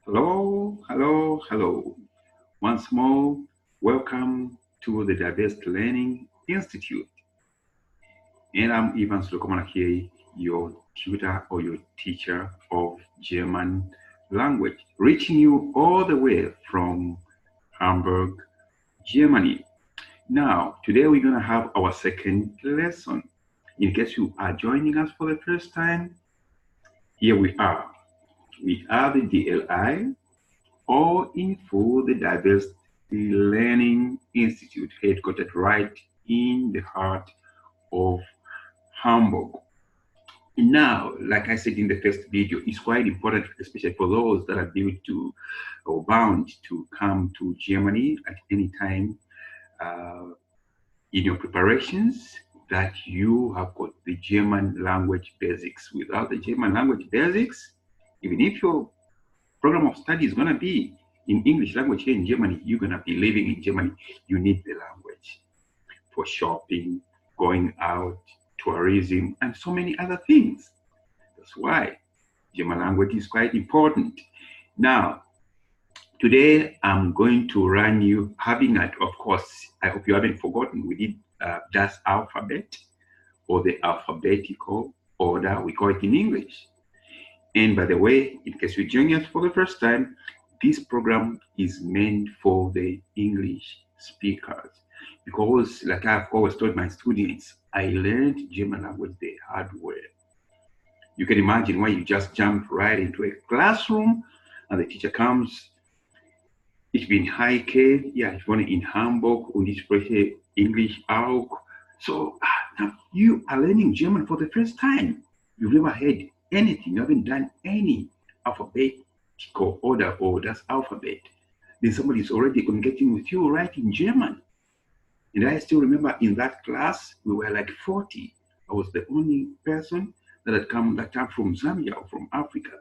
Hello, hello, hello. Once more, welcome to the Diverse Learning Institute. And I'm Ivan Slokomana here, your tutor or your teacher of German language, reaching you all the way from Hamburg, Germany. Now, today we're going to have our second lesson. In case you are joining us for the first time, here we are. We are the DLI, or in full the Diverse Learning Institute, headquartered right in the heart of Hamburg. Now, like I said in the first video, it's quite important, especially for those that are due to or bound to come to Germany at any time uh, in your preparations, that you have got the German language basics. Without the German language basics, even if your program of study is going to be in English language here in Germany, you're going to be living in Germany. You need the language for shopping, going out, tourism, and so many other things. That's why German language is quite important. Now, today I'm going to run you, having at, of course, I hope you haven't forgotten, we did Das alphabet, or the alphabetical order, we call it in English. And by the way, in case you're joining us for the first time, this program is meant for the English speakers. Because, like I've always told my students, I learned German language the hard way. You can imagine why you just jump right into a classroom and the teacher comes. Ich bin Heike, ja, ich wohne in Hamburg und ich spreche English auch. So now you are learning German for the first time. You've never heard anything, you haven't done any alphabetical order or das alphabet. Then somebody is already communicating with you right in German. And I still remember in that class, we were like 40. I was the only person that had come that time from Zambia or from Africa.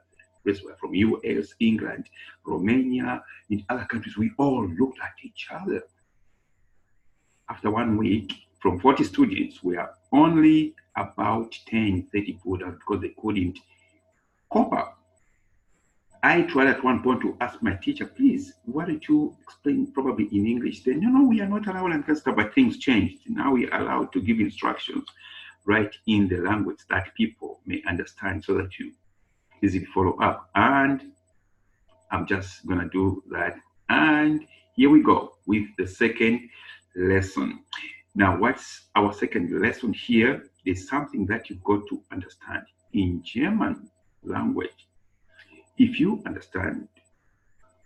The rest were from US, England, Romania, in other countries. We all looked at each other. After 1 week, from 40 students, we are only about 10, 30 people because they couldn't cope up. I tried at one point to ask my teacher, please, why don't you explain probably in English? Then, we are not allowed and stuff, but things changed. Now we are allowed to give instructions right in the language that people may understand so that you easily follow up. And I'm just going to do that. And here we go with the second lesson. Now, what's our second lesson here is something that you've got to understand. In German language, if you understand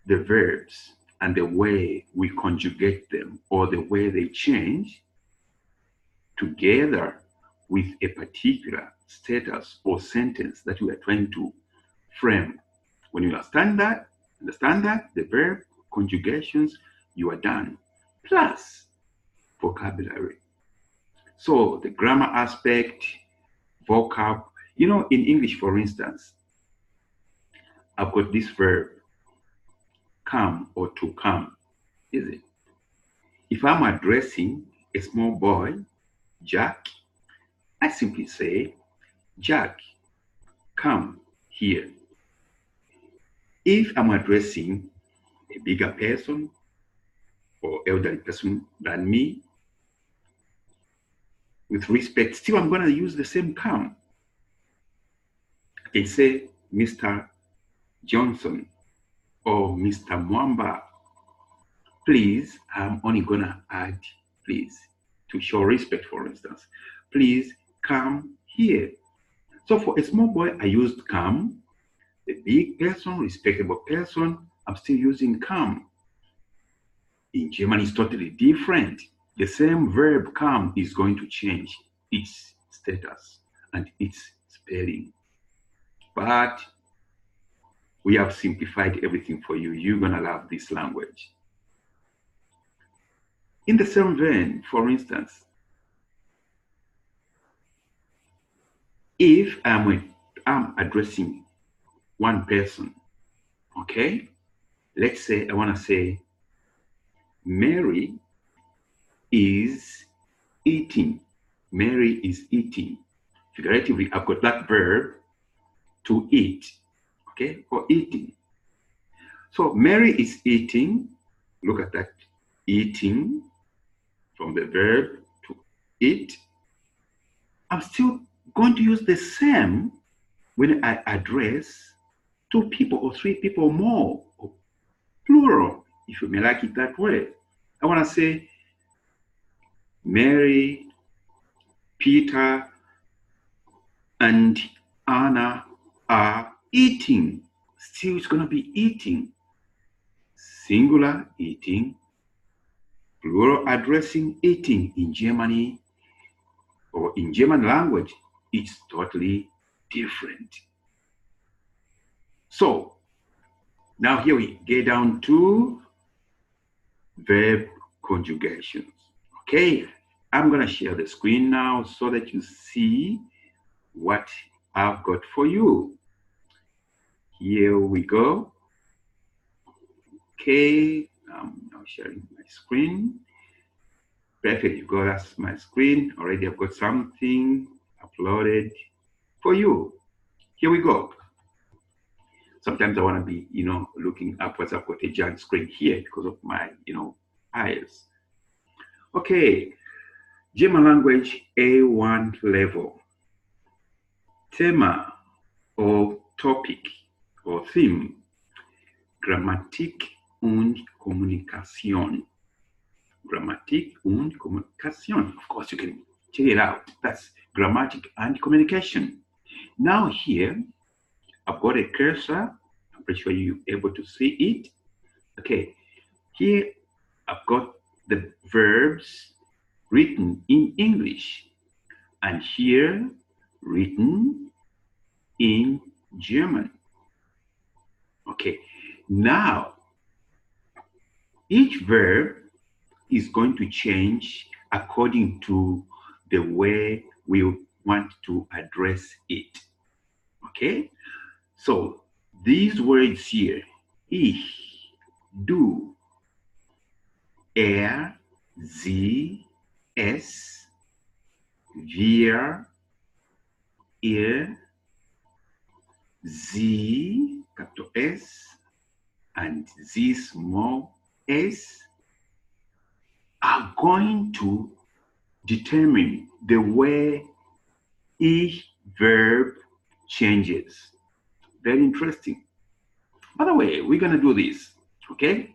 the verbs and the way we conjugate them or the way they change together with a particular status or sentence that we are trying to frame, when you understand that, the verb conjugations, you are done. Plus vocabulary. So the grammar aspect, vocab, in English, for instance, I've got this verb, come or to come, is it? If I'm addressing a small boy, Jack, I simply say, Jack, come here. If I'm addressing a bigger person or elderly person than me, with respect, still I'm going to use the same come. I can say Mr. Johnson or Mr. Mwamba. Please, I'm only going to add please to show respect, for instance. Please come here. So for a small boy, I used come. A big person, respectable person, I'm still using come. In German, it's totally different. The same verb come is going to change its status and its spelling. But we have simplified everything for you. You're going to love this language. In the same vein, for instance, if I'm addressing one person, okay? Let's say I want to say, Mary is eating. Mary is eating. Figuratively, I've got that verb to eat, okay, or eating. So Mary is eating. Look at that. Eating from the verb to eat. I'm still going to use the same when I address two people or three people or more, or plural, if you may like it that way. I want to say Mary, Peter, and Anna are eating. Still, it's going to be eating. Singular, eating. Plural, addressing, eating. In Germany or in German language, it's totally different. So, now here we get down to verb conjugations. Okay, I'm going to share the screen now so that you see what I've got for you. Here we go. Okay, I'm now sharing my screen. Perfect, you got that's my screen. Already I've got something uploaded for you. Here we go. Sometimes I want to be, looking upwards. I've got a giant screen here because of my, eyes. Okay, German language A1 level. Thema or topic or theme. Grammatik und Kommunikation. Grammatik und Kommunikation. Of course, you can check it out. That's grammatic and communication. Now here, I've got a cursor. I'm pretty sure you're able to see it. Okay, here I've got the verbs written in English and here written in German. Okay, now each verb is going to change according to the way we want to address it. Okay, so these words here, ich, du, er, sie, es, wir, ihr, sie, capital S, and sie, small s, are going to determine the way each verb changes. Very interesting. By the way, we're going to do this, okay?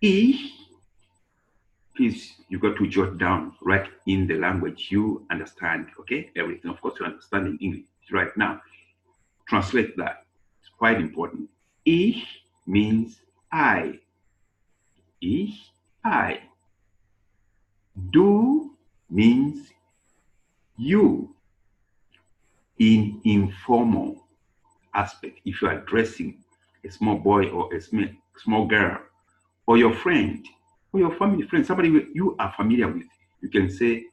Ich, please, you got to jot down right in the language you understand, okay? Everything, of course, you understand in English right now. Translate that. It's quite important. Ich means I. Ich, I. Du means you in informal aspect. If you are addressing a small boy or a small girl or your friend or your family friend, somebody you are familiar with, you can say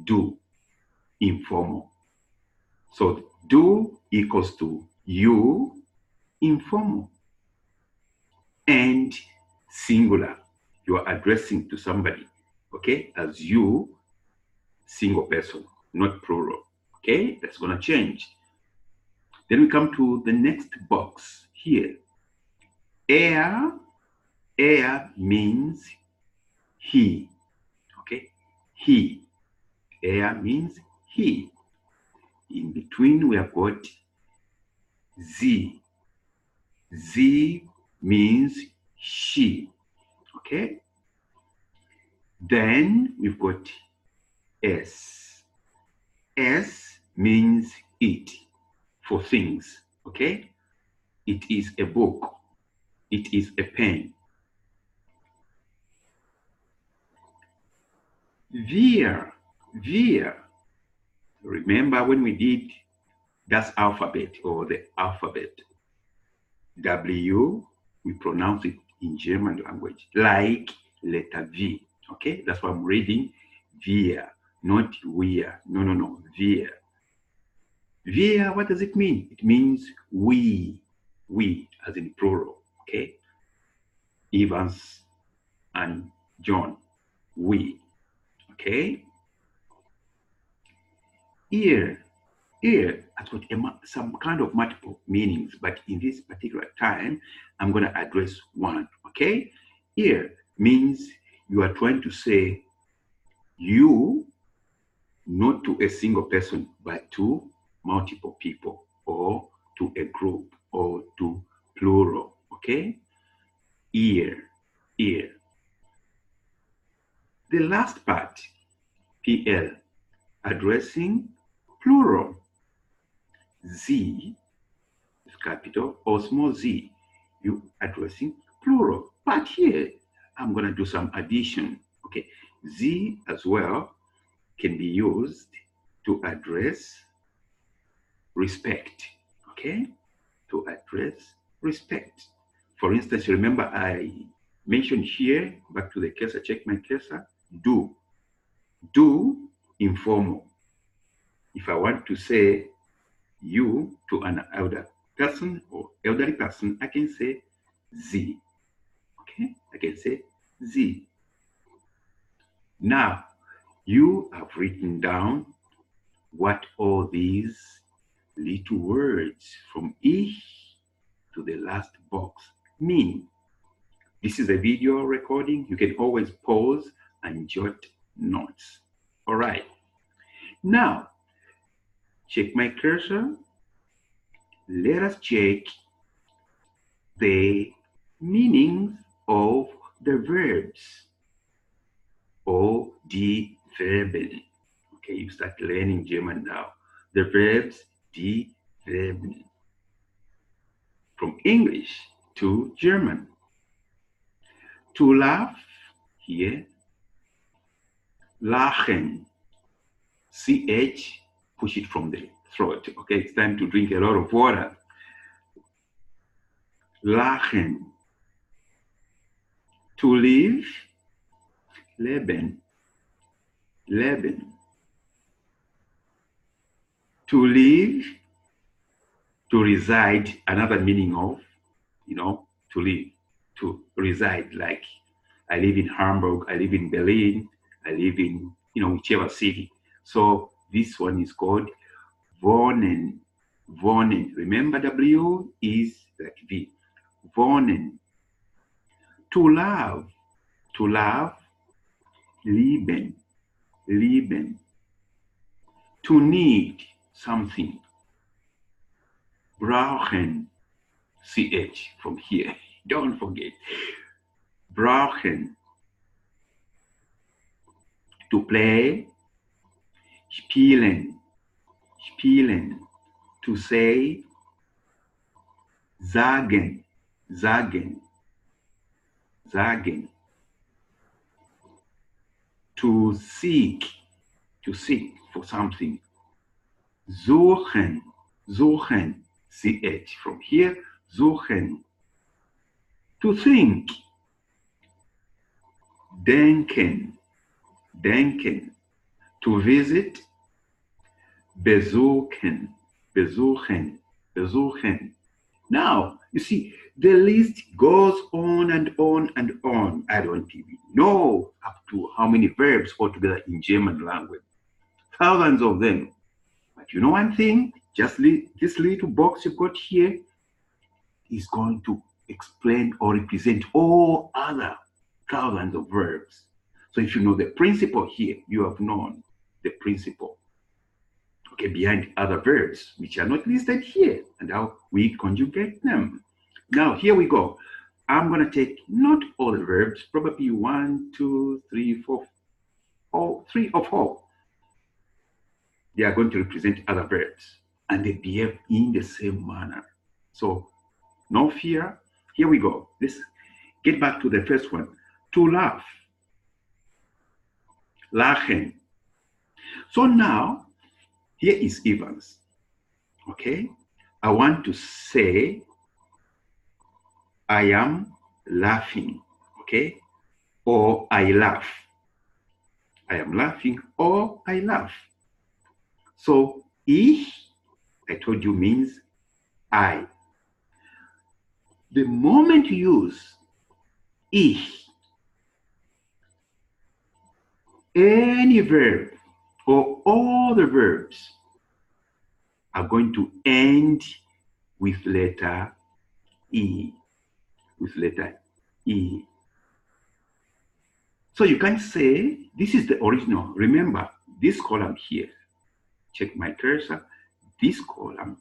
do, informal. So do equals to you, informal. And singular, you are addressing to somebody, okay, as you, single person, not plural. Okay, that's going to change. Then we come to the next box here. Er, er means he. Okay, he. Er means he. In between, we have got sie. Sie means she. Okay. Then we've got s. S means it, for things. Okay. It is a book. It is a pen. Wir. Remember when we did das alphabet or the alphabet? W, we pronounce it in German language like letter V. Okay, that's why I'm reading wir, not wir. No, wir. Wir, what does it mean? It means we as in plural. Okay, Evans and John, we. Okay, ihr Ear has got some kind of multiple meanings, but in this particular time, I'm going to address one, okay? Ear means you are trying to say you, not to a single person, but to multiple people, or to a group, or to plural, okay? Ear, ear. The last part, PL, addressing plural. Z is capital or small z, you addressing plural. But here, I'm going to do some addition. Okay, Z as well can be used to address respect. Okay, to address respect. For instance, remember I mentioned here, back to the cursor, check my cursor, do. Do, informal. If I want to say you to an elder person or elderly person, I can say Z. Okay, I can say Z. Now, you have written down what all these little words from E to the last box mean. This is a video recording. You can always pause and jot notes. All right. Now, check my cursor. Let us check the meanings of the verbs or die Verben. Okay, you start learning German now. The verbs, die Verben. From English to German. To laugh, here, lachen. CH, push it from the throat. Okay, it's time to drink a lot of water. Lachen. To live, leben. Leben. To live, to reside, another meaning of, to live, to reside. Like I live in Hamburg, I live in Berlin, I live in, whichever city. So this one is called wohnen. Wohnen. Remember W is like V. Wohnen. To love. To love. Lieben. Lieben. To need something. Brauchen. CH from here. Don't forget. Brauchen. To play. Spielen. Spielen. To say. Sagen. Sagen. Sagen. To seek for something. Suchen. Suchen. CH from here. Suchen. To think. Denken. Denken. To visit. Besuchen. Besuchen. Besuchen. Now, you see, the list goes on and on and on. I don't even know up to how many verbs altogether in German language. Thousands of them. But you know one thing? Just this little box you've got here is going to explain or represent all other thousands of verbs. So if you know the principle here, you have known the principle, okay, behind other verbs, which are not listed here, and how we conjugate them. Now, here we go. I'm going to take not all the verbs, probably 1, 2, 3, 4, or 3 or 4. They are going to represent other verbs, and they behave in the same manner. So, no fear. Here we go. Let's get back to the first one. To laugh. Lachen. So now, here is Evans. Okay? I want to say, I am laughing. Okay? Or I laugh. I am laughing or I laugh. So, ich, I told you, means I. The moment you use ich, any verb or all the verbs are going to end with letter E. With letter E. So you can say this is the original. Remember, this column here, check my cursor, this column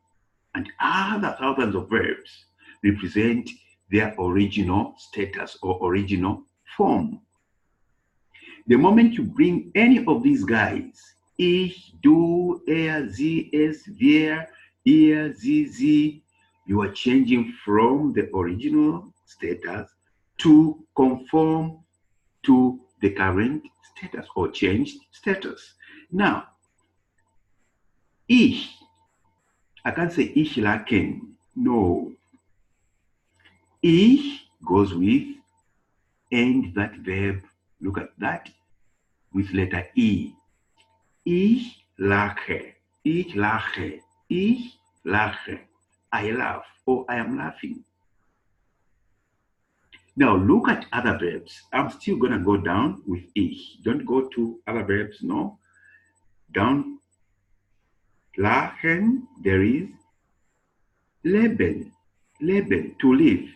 and other thousands of verbs represent their original status or original form. The moment you bring any of these guys, ich, du, er, sie, es, wir, ihr, sie, you are changing from the original status to conform to the current status or changed status. Now, ich, I can't say ich lachen. No. Ich goes with end that verb. Look at that with letter E. Ich lache. Ich lache. Ich lache. I laugh or I am laughing. Now look at other verbs. I'm still going to go down with ich. Don't go to other verbs, no. Down. Lachen, there is leben. Leben, to live.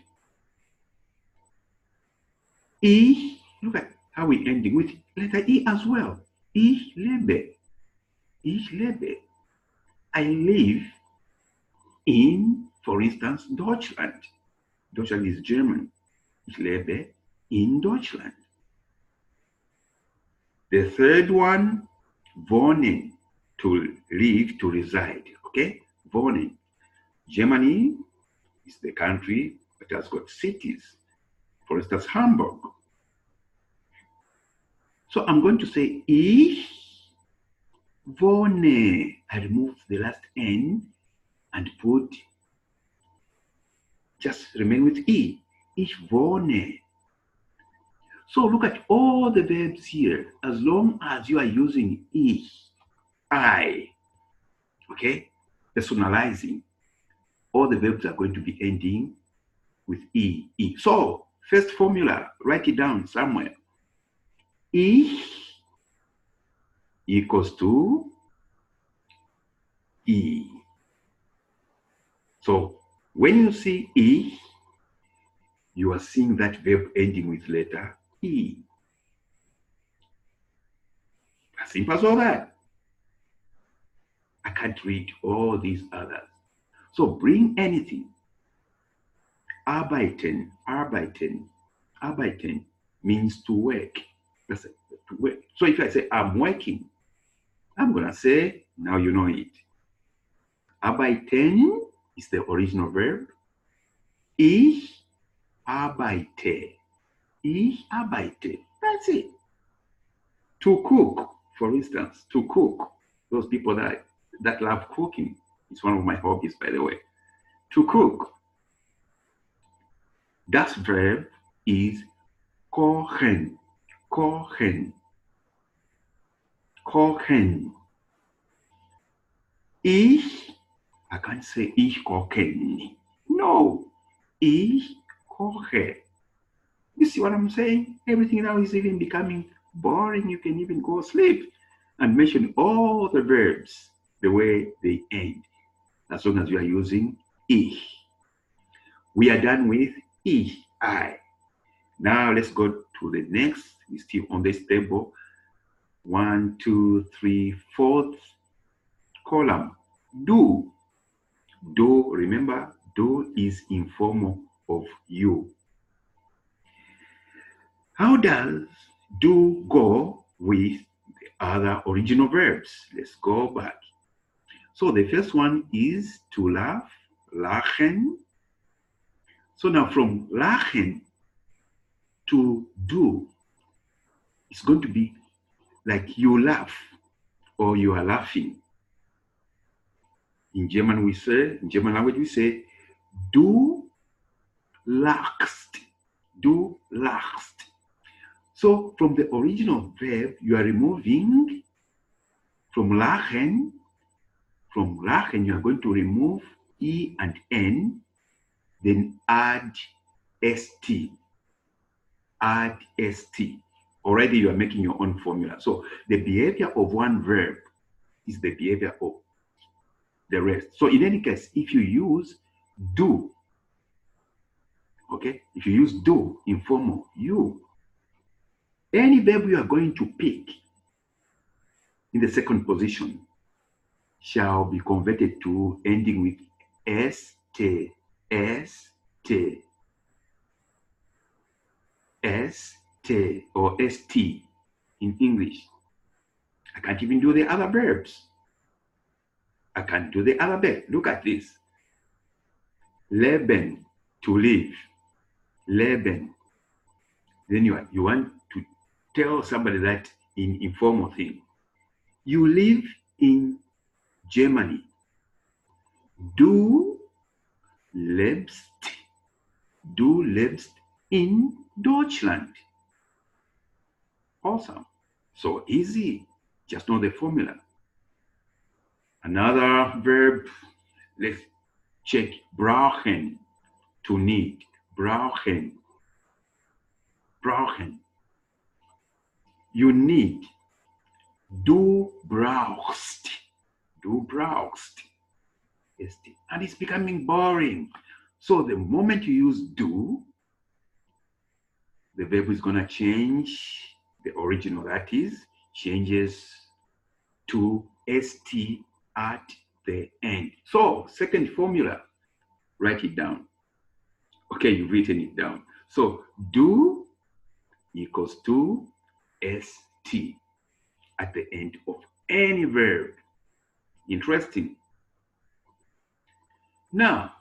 Ich, look at how we ending with letter E as well. Ich lebe. Ich lebe. I live in, for instance, Deutschland. Deutschland is German. Ich lebe in Deutschland. The third one, wohnen, to live, to reside. Okay? Wohnen. Germany is the country that has got cities. For instance, Hamburg. So I'm going to say ich wohne. I remove the last N and put, just remain with E. Ich wohne. So look at all the verbs here. As long as you are using ich, I, okay, personalizing, all the verbs are going to be ending with E. So, first formula, write it down somewhere. Ich equals to E. So, when you see ich, you are seeing that verb ending with letter E. As simple as all that. I can't read all these others. So bring anything. Arbeiten, arbeiten, arbeiten means to work. That's it, to work. So if I say I'm working, I'm gonna say, now you know it. Arbeiten is the original verb. Ich arbeite. Ich arbeite. That's it. To cook, for instance, to cook. Those people that love cooking. It's one of my hobbies, by the way. To cook. Das verb is kochen. Kochen. Kochen. I can't say ich kochen. No. Ich koche. You see what I'm saying? Everything now is even becoming boring. You can even go sleep and mention all the verbs the way they end, as long as you are using ich. We are done with ich, I. Now let's go to the next. We're still on this table. 1, 2, 3, 4th column. Du. Du, remember, du is informal of you. How does do go with the other original verbs? Let's go back. So the first one is to laugh, lachen. So now from lachen to do, it's going to be like you laugh or you are laughing. In German language we say, du lachst, du lachst. So from the original verb, you are removing from lachen, you are going to remove E and N, then add ST. Add ST. Already you are making your own formula. So the behavior of one verb is the behavior of the rest. So in any case, if you use do, okay, if you use do, informal, you, any verb you are going to pick in the second position shall be converted to ending with st, st, st, or st in English. I can't even do the other verbs. I can't do the other verb. Look at this. Leben, to live. Leben. Then you want to tell somebody that in informal thing. You live in Germany. Du lebst in Deutschland. Awesome. So easy. Just know the formula. Another verb, let's check. Brauchen, to need. Brauchen. Brauchen. You need. Du brauchst. Du brauchst. And it's becoming boring. So the moment you use do, the verb is going to change. The original, that is, changes to st at the end. So second formula, write it down. Okay, you've written it down. So do equals to st at the end of any verb. Interesting. Now,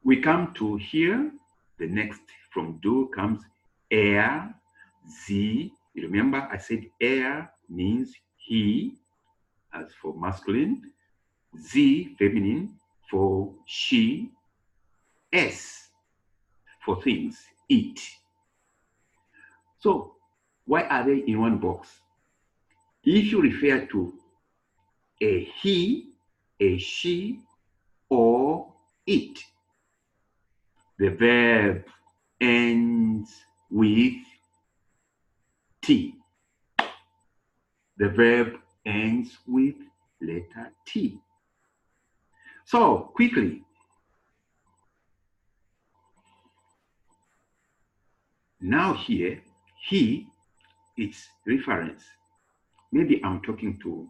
we come to here. The next from do comes er, sie. You remember I said er means he, as for masculine. Sie, feminine, for she. S, for things, it. So, why are they in one box? If you refer to a he, a she, or it, the verb ends with T. The verb ends with letter T. So, quickly, now here, he, it's reference. Maybe I'm talking to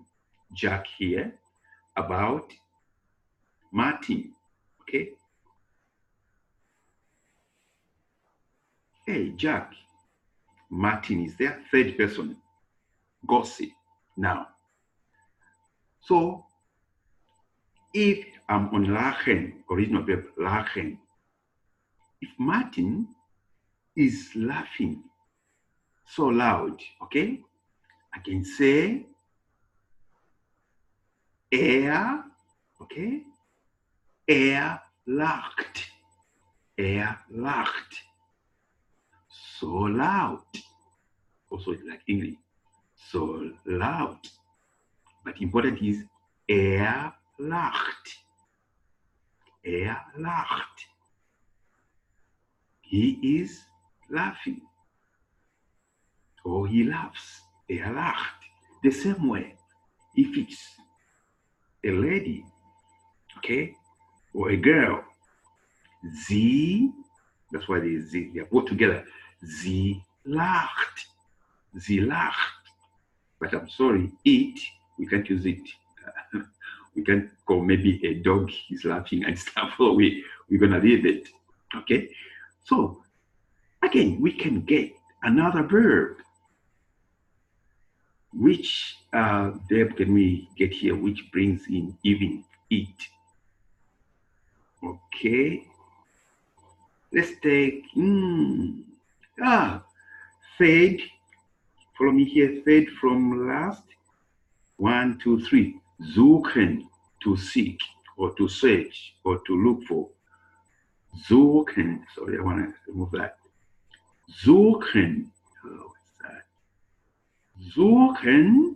Jack here about Martin, okay? Hey, Jack, Martin is there, third person, gossip. Now, so if I'm on lachen, original verb lachen, if Martin is laughing so loud, okay, I can say okay, lacht, lacht, so loud. Also like English, so loud. But important is lacht, lacht. He is laughing, or he laughs, lacht. The same way, if it's a lady, okay, or a girl, sie, that's why they are both together, sie lacht, sie lacht. But I'm sorry, it, we can't use it. We can't call maybe a dog is laughing and stuff, so we're gonna leave it, okay? So, again, we can get another verb. Which verb can we get here which brings in even, it? Okay. Let's take, fade. Follow me here, fade from last. 1, 2, 3. Suchen, to seek, or to search, or to look for. Suchen, sorry, I want to remove that. Suchen. Oh, what's that? Suchen.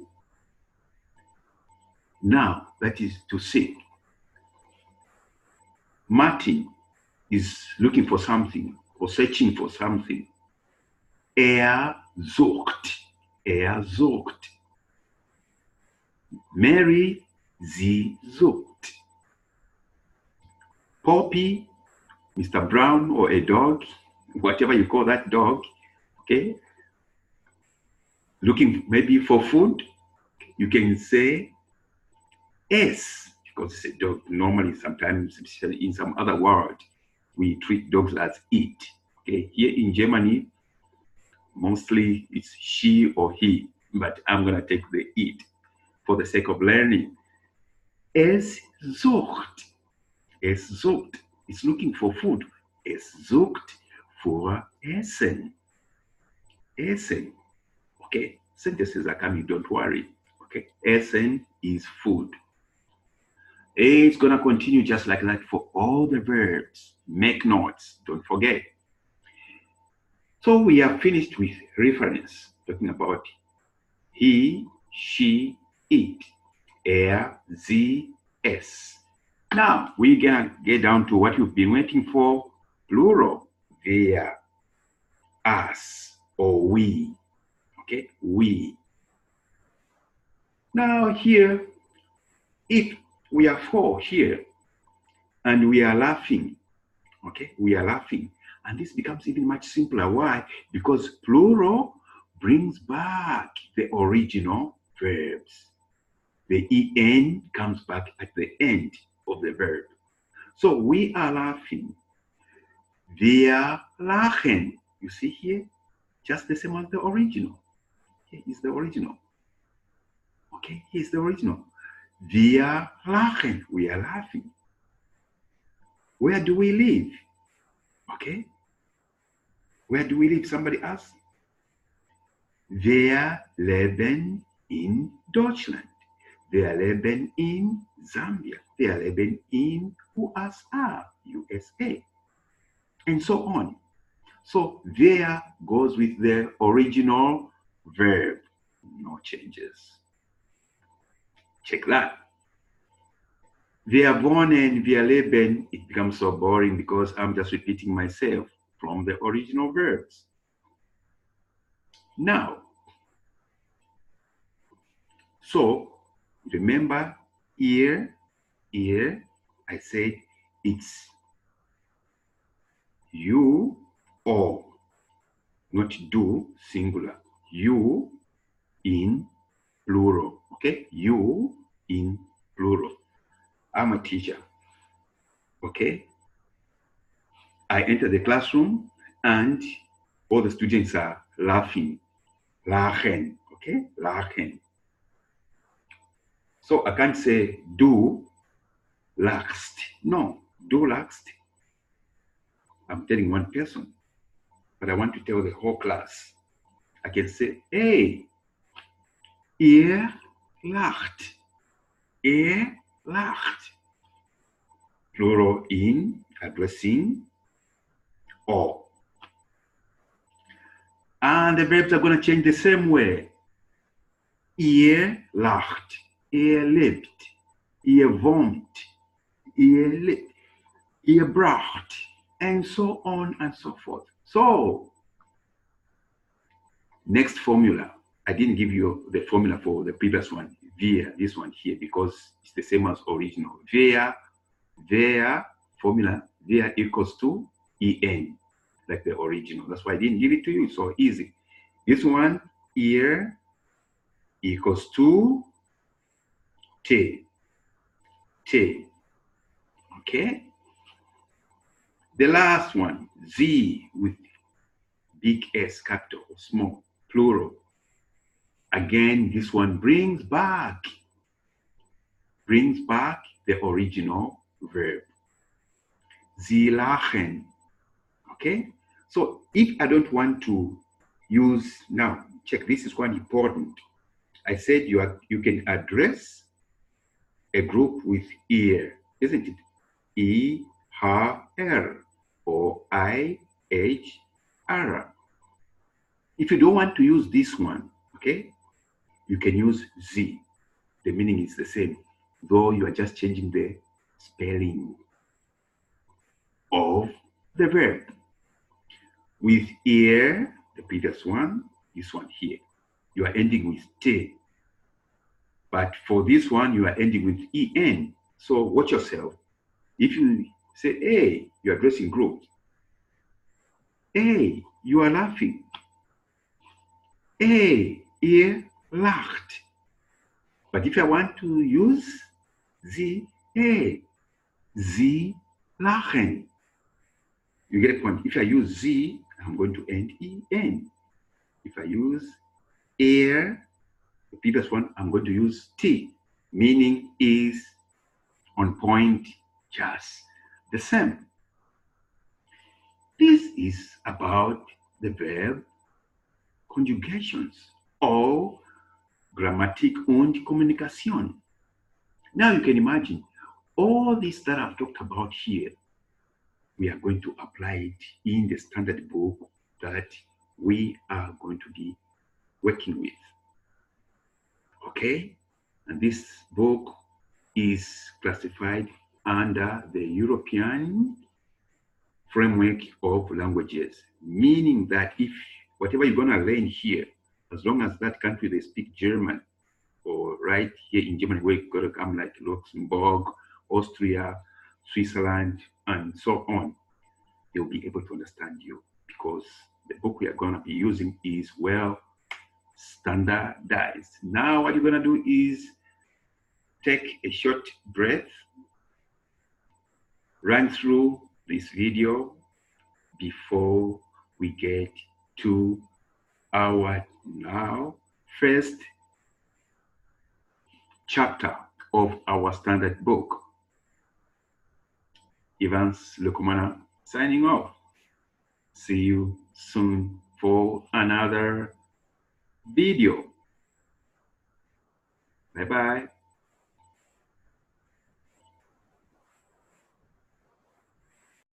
Now, that is to seek. Martin is looking for something or searching for something. Sucht. Sucht. Mary, sie sucht. Poppy, Mr. Brown, or a dog, whatever you call that dog, okay, looking maybe for food, you can say S, because it's a dog. Normally, sometimes, especially in some other world, we treat dogs as it. Okay, here in Germany, mostly it's she or he, but I'm gonna take the it for the sake of learning. Es sucht. Es sucht. It's looking for food. Es sucht for Essen. Essen. Okay, sentences are coming, don't worry. Okay, Essen is food. It's going to continue just like that for all the verbs. Make notes, don't forget. So we are finished with reference, talking about he, she, it, er, sie, es. Now we're going to get down to what you've been waiting for, plural, wir, us, or we. Okay, we. Now here, if we are four here and we are laughing, okay, we are laughing, and this becomes even much simpler. Why? Because plural brings back the original verbs. The en comes back at the end of the verb. So we are laughing. Wir lachen. You see here? Just the same as the original. Here is the original. Okay, here's the original. Wir lachen. We are laughing. Where do we live? Okay. Where do we live? Somebody asked. Wir leben in Deutschland. Wir leben in Zambia. Wir leben in USA. And so on. So there goes with the original verb. No changes. Check that. Wir wohnen, wir leben. It becomes so boring because I'm just repeating myself from the original verbs. Now, so remember here, I said it's you or, not do, singular. You in plural, okay? You in plural. I'm a teacher, okay? I enter the classroom and all the students are laughing. Lachen, okay? Lachen. So I can't say du lachst. No, du lachst. I'm telling one person, but I want to tell the whole class. I can say, hey, ihr lacht. Ihr lacht. Plural in, addressing all. And the verbs are going to change the same way. Ihr lacht. Ihr lebt. Ihr wohnt. Ihr lebt. Ihr bracht. And so on and so forth. So, next formula. I didn't give you the formula for the previous one, wir, this one here, because it's the same as original. Their formula, there equals to en, like the original. That's why I didn't give it to you. It's so easy. This one here equals to t. Okay? The last one, z with big S, capital, small, plural. Again, this one brings back the original verb. Sie lachen. Okay? So if I don't want to use, now check, this is quite important. I said you can address a group with ear, isn't it? E, H, R, or I, H, R. If you don't want to use this one, okay, you can use Z. The meaning is the same, though you are just changing the spelling of the verb. With ear, the previous one, this one here, you are ending with T. But for this one, you are ending with EN. So watch yourself. If you Say, hey, you are addressing groups. Hey, you are laughing. Hey, ihr lacht. But if I want to use sie, hey, sie lachen. You get a point. If I use sie, I'm going to end en. If I use er, the previous one, I'm going to use t. Meaning is on point, just the same. This is about the verb conjugations or Grammatik und Kommunikation. Now you can imagine all this that I've talked about here, we are going to apply it in the standard book that we are going to be working with. Okay? And this book is classified under the European framework of languages, meaning that if whatever you're going to learn here, as long as that country they speak German, or right here in Germany where you've got to come like Luxembourg, Austria, Switzerland, and so on, they'll be able to understand you because the book we are going to be using is well standardized. Now what you're going to do is take a short breath, run through this video before we get to our now first chapter of our standard book. Evans Lukumana signing off. See you soon for another video. Bye-bye.